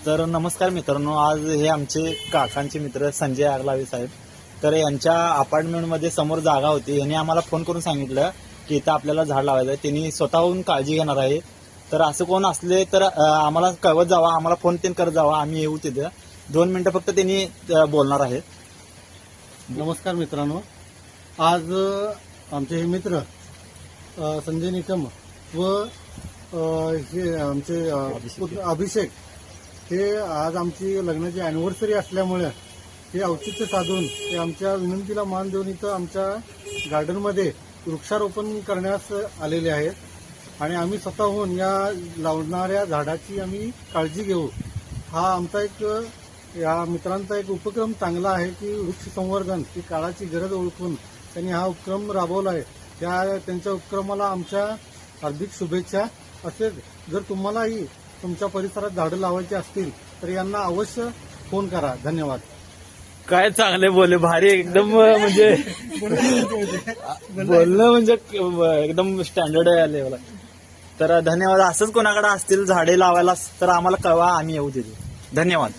तर नमस्कार मित्रांनो, आज हे आमचे काकांचे मित्र संजय आगलावे साहेब. तर यांच्या अपार्टमेंटमध्ये समोर जागा होती. यांनी आम्हाला फोन करून सांगितलं की इथं आपल्याला झाड लावायचं आहे. त्यांनी स्वतःहून काळजी घेणार आहे. तर असं कोण असले तर आम्हाला कळवत जावा, आम्हाला फोन तीन करत जावा, आम्ही येऊ तिथं. 2 मिनिटं फक्त त्यांनी बोलणार आहेत. नमस्कार मित्रांनो, आज आमचे हे मित्र संजय निकम व हे आमचे अभिषेक हे आज आमची लग्नाची अॅनिव्हर्सरी असल्यामुळे हे औचित्य साधून ते आमच्या विनंतीला मान देऊन इथं आमच्या गार्डनमध्ये वृक्षारोपण करण्यास आलेले आहेत आणि आम्ही स्वतःहून या लावणाऱ्या झाडाची आम्ही काळजी घेऊ. हा आमचा एक या मित्रांचा एक उपक्रम चांगला आहे की वृक्ष संवर्धन ही काळाची गरज ओळखून त्यांनी हा उपक्रम राबवला आहे. त्यांच्या उपक्रमाला आमच्या हार्दिक शुभेच्छा. असेच जर तुम्हालाही तुमच्या परिसरात झाडं लावायची असतील तर यांना अवश्य फोन करा. धन्यवाद. काय चांगले बोलले, भारी एकदम, म्हणजे बोलणं म्हणजे एकदम स्टँडर्ड लेवल. तर धन्यवाद. असंच कोणाकडे असतील झाडे लावायला तर आम्हाला कळवा, आम्ही येऊ तिथे. धन्यवाद.